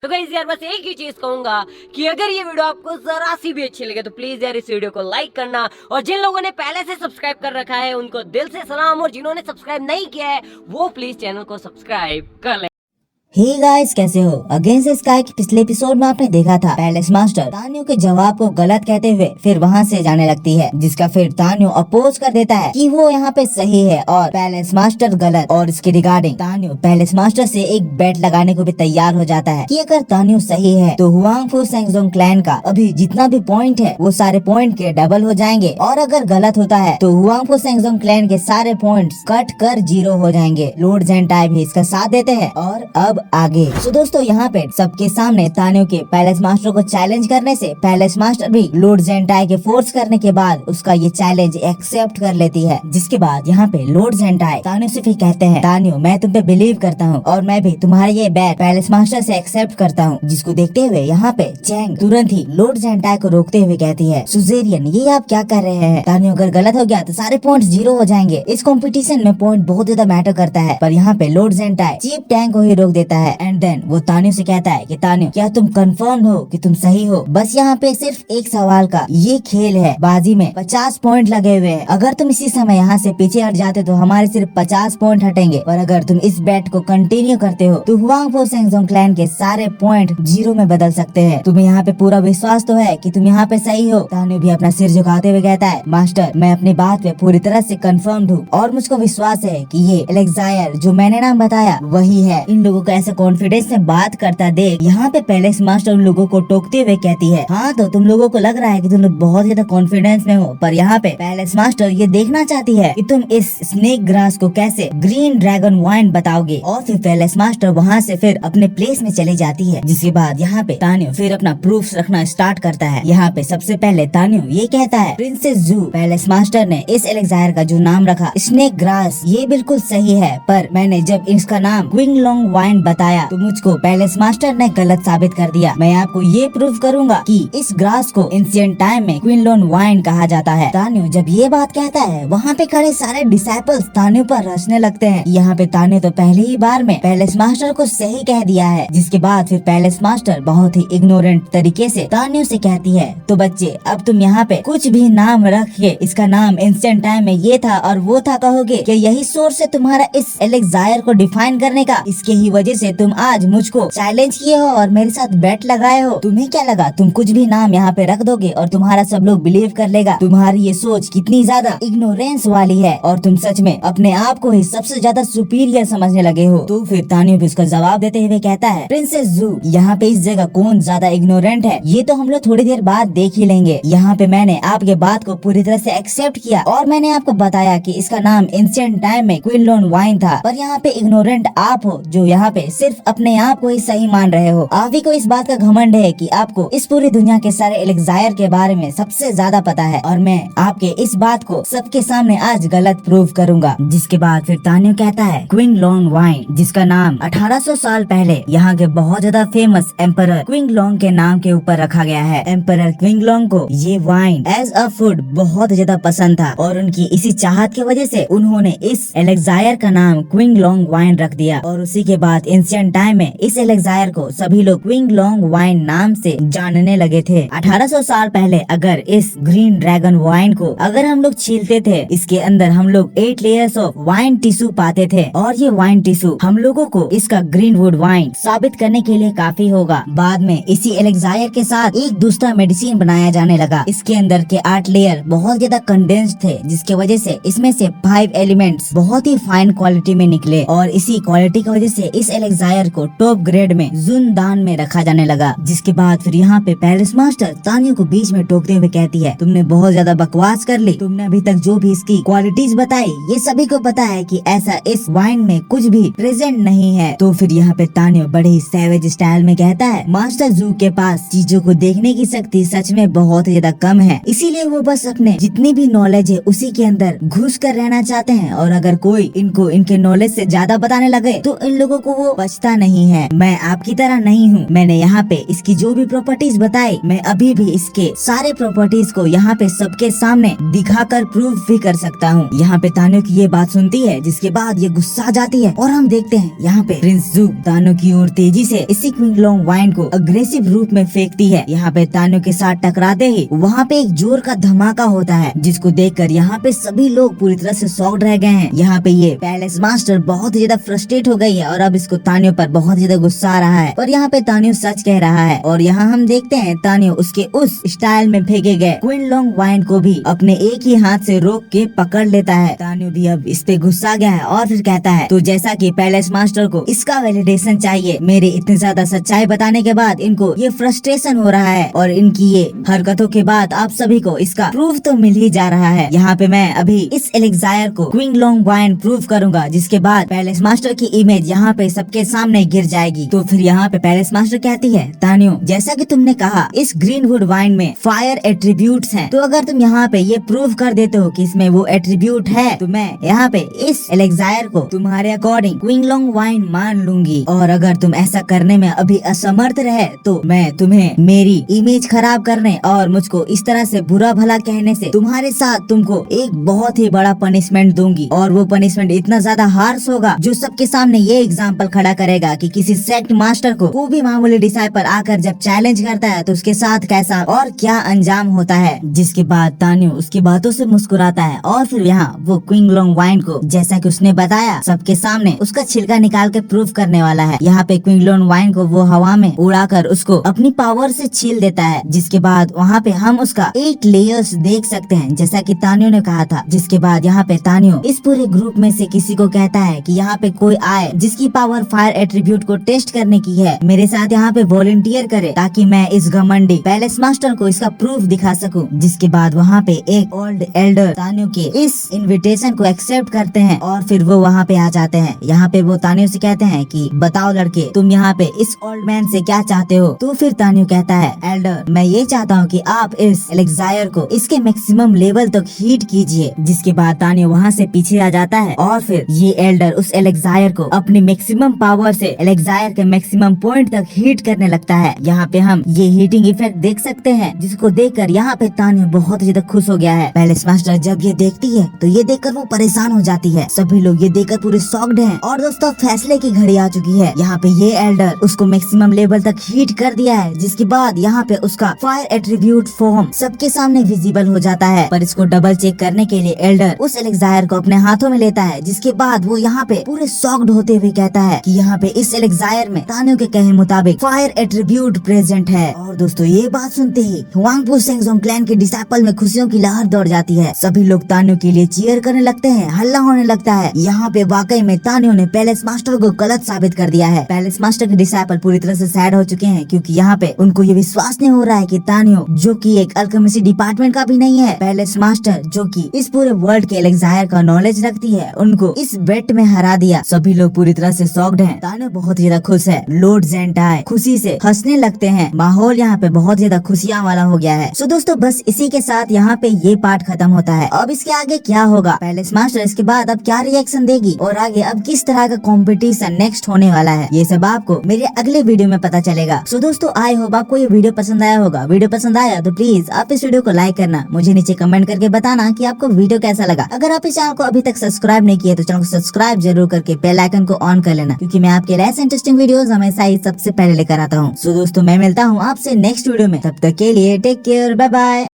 तो गाइस यार बस एक ही चीज कहूंगा कि अगर ये वीडियो आपको जरा सी भी अच्छी लगे तो प्लीज यार इस वीडियो को लाइक करना, और जिन लोगों ने पहले से सब्सक्राइब कर रखा है उनको दिल से सलाम, और जिन्होंने सब्सक्राइब नहीं किया है वो प्लीज चैनल को सब्सक्राइब कर ले। हे गाइस, कैसे हो? अगेंस्ट स्काई के पिछले एपिसोड में आपने देखा था पैलेस मास्टर तान्यू के जवाब को गलत कहते हुए फिर वहाँ से जाने लगती है, जिसका फिर तान्यू अपोज कर देता है कि वो यहाँ पे सही है और पैलेस मास्टर गलत। और इसके रिगार्डिंग तान्यू पैलेस मास्टर से एक बेट लगाने को भी तैयार हो जाता है कि अगर तान्यू सही है तो हुआंगफू सेंगजोंग क्लैन का अभी जितना भी पॉइंट है वो सारे पॉइंट के डबल हो जाएंगे, और अगर गलत होता है तो हुआंगफू सेंगजोंग क्लैन के सारे पॉइंट्स कट कर 0 हो जाएंगे। लॉर्ड ज़ेंटाई भी इसका साथ देते हैं। और अब आगे तो दोस्तों यहाँ पे सबके सामने तान्यू के पैलेस मास्टर को चैलेंज करने से पैलेस मास्टर भी लॉर्ड ज़ेंटाई के फोर्स करने के बाद उसका ये चैलेंज एक्सेप्ट कर लेती है। जिसके बाद यहाँ पे लॉर्ड ज़ेंटाई तान्यू से फिर कहते हैं, तान्यू मैं तुम पे बिलीव करता हूँ और मैं भी तुम्हारे ये बैट पैलेस मास्टर से एक्सेप्ट करता हूँ। जिसको देखते हुए यहाँ पे चैंग तुरंत ही लॉर्ड ज़ेंटाई को रोकते हुए कहती है, सुजेरियन ये आप क्या कर रहे हैं? तान्यू अगर गलत हो गया तो सारे पॉइंट 0 हो जाएंगे। इस कॉम्पिटिशन में पॉइंट बहुत ज्यादा मैटर करता है। पर यहाँ पे लॉर्ड ज़ेंटाई चीप टैंग को ही रोक देता है। एंड देन वो तान्यू से कहता है कि तान्यू क्या तुम कंफर्म हो कि तुम सही हो? बस यहाँ पे सिर्फ एक सवाल का ये खेल है, बाजी में 50 पॉइंट लगे हुए हैं। अगर तुम इसी समय यहाँ से पीछे हट जाते तो हमारे सिर्फ 50 पॉइंट हटेंगे, और अगर तुम इस बैट को कंटिन्यू करते हो तो हुआंगफू सेंगजोंग क्लैन के सारे पॉइंट 0 में बदल सकते हैं। तुम्हें यहाँ पे पूरा विश्वास तो है कि तुम यहाँ पे सही हो? तान्यू भी अपना सिर झुकाते हुए कहता है, मास्टर मैं अपनी बात पे पूरी तरह से कंफर्म हूँ और मुझको विश्वास है कि ये एलेक्सायर जो मैंने नाम बताया वही है। इन लोगों को ऐसे कॉन्फिडेंस से बात करता देख यहाँ पे पैलेस मास्टर उन लोगों को टोकते हुए कहती है, हाँ तो तुम लोगों को लग रहा है कि तुम लोग बहुत ज्यादा कॉन्फिडेंस में हो, पर यहाँ पे पैलेस मास्टर ये देखना चाहती है कि तुम इस स्नेक ग्रास को कैसे ग्रीन ड्रैगन वाइन बताओगे। और फिर पैलेस मास्टर वहाँ से फिर अपने प्लेस में चली जाती है। जिसके बाद यहाँ पे तान्यू फिर अपना प्रूफ रखना स्टार्ट करता है। यहाँ पे सबसे पहले तान्यू ये कहता है, प्रिंसेस जू पैलेस मास्टर ने इस एलेक्सायर का जो नाम रखा स्नेक ग्रास ये बिल्कुल सही है, पर मैंने जब इसका नाम क्विंगलोंग वाइन बताया तो मुझको पैलेस मास्टर ने गलत साबित कर दिया। मैं आपको ये प्रूव करूंगा कि इस ग्रास को एंशिएंट टाइम में क्विंगलोंग वाइन कहा जाता है। तान्यू जब ये बात कहता है वहाँ पे खड़े सारे डिसाइपल्स तान्यू पर हंसने लगते हैं। यहाँ पे तान्यू तो पहली ही बार में पैलेस मास्टर को सही कह दिया है। जिसके बाद फिर पैलेस मास्टर बहुत ही इग्नोरेंट तरीके से तान्यू से कहती है, तो बच्चे अब तुम यहाँ पे कुछ भी नाम रख के इसका नाम एंशिएंट टाइम में ये था और वो था कहोगे कि यही सोर्स है तुम्हारा इस एलेक्सायर को डिफाइन करने का? इसके ही वजह से तुम आज मुझको चैलेंज किए हो और मेरे साथ बैट लगाए हो। तुम्हें क्या लगा तुम कुछ भी नाम यहाँ पे रख दोगे और तुम्हारा सब लोग बिलीव कर लेगा? तुम्हारी ये सोच कितनी ज्यादा इग्नोरेंस वाली है और तुम सच में अपने आप को ही सबसे ज्यादा सुपीरियर समझने लगे हो। तो फिर तान्यू भी इसका जवाब देते हुए कहता है, प्रिंसेस जू यहाँ पे इस जगह कौन ज्यादा इग्नोरेंट है ये तो हम लोग थोड़ी देर बाद देख ही लेंगे। यहाँ पे मैंने आपके बात को पूरी तरह से एक्सेप्ट किया और मैंने आपको बताया कि इसका नाम एंशिएंट टाइम में क्विंगलोंग वाइन था, पर यहाँ पे इग्नोरेंट आप हो जो यहाँ पे सिर्फ अपने आप को ही सही मान रहे हो। आप ही को इस बात का घमंड है कि आपको इस पूरी दुनिया के सारे एलेक्सायर के बारे में सबसे ज्यादा पता है, और मैं आपके इस बात को सबके सामने आज गलत प्रूव करूंगा। जिसके बाद फिर तान्यू कहता है, क्विंगलोंग वाइन जिसका नाम 1800 साल पहले यहाँ के बहुत ज्यादा फेमस एम्परर क्विंगलोंग के नाम के ऊपर रखा गया है। एम्परर क्विंगलोंग को ये वाइन एज अ फूड बहुत ज्यादा पसंद था और उनकी इसी चाहत की वजह से उन्होंने इस एलेक्सायर का नाम क्विंगलोंग वाइन रख दिया। और उसी के बाद एंशिएंट टाइम में इस एलेक्सायर को सभी लोग क्विंगलोंग वाइन नाम से जानने लगे थे। 1800 साल पहले अगर इस ग्रीन ड्रैगन वाइन को अगर हम लोग छीलते थे, इसके अंदर हम लोग 8 लेयर्स ऑफ वाइन टिश्यू पाते थे, और ये वाइन टिश्यू हम लोगों को इसका ग्रीनवुड वाइन साबित करने के लिए काफी होगा। बाद में इसी एलेक्सायर के साथ एक दूसरा मेडिसिन बनाया जाने लगा। इसके अंदर के 8 लेयर बहुत ज्यादा कंडेंस्ड थे, जिसके वजह से इसमें से 5 एलिमेंट्स बहुत ही फाइन क्वालिटी में निकले, और इसी क्वालिटी की वजह से इस एलेक्सायर को टॉप ग्रेड में जुनदान में रखा जाने लगा। जिसके बाद फिर यहाँ पे पैलेस मास्टर तान्यू को बीच में टोकते हुए कहती है, तुमने बहुत ज्यादा बकवास कर ली। तुमने अभी तक जो भी इसकी क्वालिटीज बताई ये सभी को पता है कि ऐसा इस वाइन में कुछ भी प्रेजेंट नहीं है। तो फिर यहाँ पे तान्यू बड़े ही सैवेज स्टाइल में कहता है, मास्टर जू के पास चीजों को देखने की शक्ति सच में बहुत ज्यादा कम है, इसीलिए वो बस अपने जितनी भी नॉलेज है उसी के अंदर घुस कर रहना चाहते हैं, और अगर कोई इनको इनके नॉलेज से ज्यादा बताने लगे तो इन लोगों को वो वो बचता नहीं है। मैं आपकी तरह नहीं हूँ। मैंने यहाँ पे इसकी जो भी प्रॉपर्टीज बताई, मैं अभी भी इसके सारे प्रॉपर्टीज को यहाँ पे सबके सामने दिखाकर प्रूफ भी कर सकता हूँ। यहाँ पे तान्यो की ये बात सुनती है, जिसके बाद ये गुस्सा जाती है और हम देखते हैं यहाँ पे प्रिंस जू तान्यो की ओर तेजी से इसी क्विंगलोंग वाइन को अग्रेसिव रूप में फेंकती है। यहाँ पे तान्यो के साथ टकराते ही वहाँ पे एक जोर का धमाका होता है, जिसको देखकर यहाँ पे सभी लोग पूरी तरह से शॉक्ड रह गए हैं। यहाँ पे ये पैलेस मास्टर बहुत ज्यादा फ्रस्ट्रेट हो गई है और अब इसको तान्यो पर बहुत ज्यादा गुस्सा आ रहा है। और यहाँ पे तान्यो सच कह रहा है और यहाँ हम देखते हैं तान्यो उसके उस स्टाइल में फेंके गए क्विंगलोंग वाइन को भी अपने एक ही हाथ से रोक के पकड़ लेता है। तान्यो भी अब इस पे गुस्सा गया है और फिर कहता है, तो जैसा कि पैलेस मास्टर को इसका वैलिडेशन चाहिए, मेरे इतने ज्यादा सच्चाई बताने के बाद इनको ये फ्रस्ट्रेशन हो रहा है और इनकी ये हरकतों के बाद आप सभी को इसका प्रूफ तो मिल ही जा रहा है। यहाँ पे मैं अभी इस एलेक्सायर को क्विंगलोंग वाइन प्रूफ करूंगा, जिसके बाद पैलेस मास्टर की इमेज यहाँ पे सबके सामने गिर जाएगी। तो फिर यहाँ पे पैलेस मास्टर कहती है, तान्यो जैसा कि तुमने कहा इस ग्रीनवुड वाइन में फायर एट्रीब्यूट्स हैं, तो अगर तुम यहाँ पे ये प्रूव कर देते हो कि इसमें वो एट्रीब्यूट है, तो मैं यहाँ पे इस एलेक्सायर को तुम्हारे अकॉर्डिंग क्विंगलोंग वाइन मान लूंगी। और अगर तुम ऐसा करने में अभी असमर्थ रहे तो मैं तुम्हें मेरी इमेज खराब करने और मुझको इस तरह से बुरा भला कहने से तुम्हारे साथ तुमको एक बहुत ही बड़ा पनिशमेंट दूंगी। और वो पनिशमेंट इतना ज्यादा हार्श होगा जो सबके सामने ये एग्जाम्पल खड़ा करेगा कि किसी सेक्ट मास्टर को वो भी मामूली डिसाइपल आकर जब चैलेंज करता है तो उसके साथ कैसा और क्या अंजाम होता है। जिसके बाद तान्यो उसकी बातों से मुस्कुराता है और फिर यहाँ वो क्विंगलोंग वाइन को जैसा कि उसने बताया सबके सामने उसका छिलका निकाल के प्रूफ करने वाला है। यहाँ पे क्विंगलोंग वाइन को वो हवा में उड़ाकर उसको अपनी पावर से छील देता है। जिसके बाद वहाँ पे हम उसका 8 लेयर्स देख सकते हैं, जैसा कि तान्यो ने कहा था। जिसके बाद यहाँ पे तान्यो इस पूरे ग्रुप में से किसी को कहता है कि यहाँ पे कोई आए जिसकी पावर फायर एट्रीब्यूट को टेस्ट करने की है, मेरे साथ यहाँ पे वॉलंटियर करे ताकि मैं इस घमंडी पैलेस मास्टर को इसका प्रूफ दिखा सकूं। जिसके बाद वहाँ पे एक ओल्ड एल्डर तान्यो के इस इनविटेशन को एक्सेप्ट करते हैं और फिर वो वहाँ पे आ जाते हैं। यहाँ पे वो तान्यो से कहते हैं कि बताओ लड़के, तुम यहाँ पे इस ओल्ड मैन से क्या चाहते हो। तो फिर तान्यो कहता है, एल्डर मैं ये चाहता हूँ कि आप इस एलेक्सायर को इसके मैक्सिमम लेवल तक हीट कीजिए। जिसके बाद तान्यो वहाँ से पीछे आ जाता है और फिर ये एल्डर उस एलेक्सायर को अपनी मैक्सिमम पावर से एलेक्सायर के मैक्सिमम पॉइंट तक हीट करने लगता है। यहाँ पे हम ये हीटिंग इफेक्ट देख सकते हैं, जिसको देखकर यहाँ पे तान्यो बहुत ज्यादा खुश हो गया है। पैलेस मास्टर जब ये देखती है तो ये देखकर वो परेशान हो जाती है। सभी लोग ये देखकर पूरे शॉक्ड हैं। और दोस्तों फैसले की घड़ी आ चुकी है। यहाँ पे ये एल्डर उसको मैक्सिमम लेवल तक हीट कर दिया है। जिसके बाद यहाँ पे उसका फायर एट्रीब्यूट फॉर्म सबके सामने विजिबल हो जाता है। पर इसको डबल चेक करने के लिए एल्डर उस एलेक्सायर को अपने हाथों में लेता है। जिसके बाद वो यहाँ पे पूरे शॉक्ड होते हुए कहता है कि यहाँ पे इस एलेक्सायर में तान्यो के कहे मुताबिक फायर एट्रीब्यूट प्रेजेंट है। और दोस्तों ये बात सुनते ही हुआंगपो सेंगजोंग क्लैन के डिसाइपल में खुशियों की लहर दौड़ जाती है। सभी लोग तान्यो के लिए चीयर करने लगते हैं, हल्ला होने लगता है। यहाँ पे वाकई में तान्यो ने पैलेस मास्टर को गलत साबित कर दिया है। पैलेस मास्टर के डिसाइपल पूरी तरह से सैड हो चुके हैं, क्योंकि यहाँ पे उनको ये विश्वास नहीं हो रहा है कि तान्यो जो कि एक अल्केमिसी डिपार्टमेंट का भी नहीं है, पैलेस मास्टर जो कि इस पूरे वर्ल्ड के एलेक्सायर का नॉलेज रखती है, उनको इस बेट में हरा दिया। सभी लोग पूरी तरह से शॉक्ड हैं। तान्यो बहुत ज्यादा खुश है। लॉर्ड ज़ेंटाई खुशी से हंसने लगते हैं। माहौल यहाँ पे बहुत ज्यादा खुशियाँ वाला हो गया है। सो दोस्तों बस इसी के साथ यहाँ पे ये पार्ट खत्म होता है। अब इसके आगे क्या होगा, पैलेस मास्टर इसके बाद अब क्या रिएक्शन देगी और आगे अब किस तरह का कंपटीशन नेक्स्ट होने वाला है, ये सब आपको मेरे अगले वीडियो में पता चलेगा। सो दोस्तों आई होप आपको ये वीडियो पसंद आया होगा। वीडियो पसंद आया तो प्लीज आप इस वीडियो को लाइक करना, मुझे नीचे कमेंट करके बताना कि आपको वीडियो कैसा लगा। अगर आप इस चैनल को अभी तक सब्सक्राइब नहीं किया तो चैनल को सब्सक्राइब जरूर करके बेल आइकन को ऑन कर लेना, क्योंकि मैं आपके लिए ऐसे इंटरेस्टिंग वीडियोस हमेशा ही सबसे पहले लेकर आता हूँ। सो दोस्तों मैं मिलता हूँ आपसे नेक्स्ट वीडियो में, तब तक के लिए टेक केयर, बाय बाय।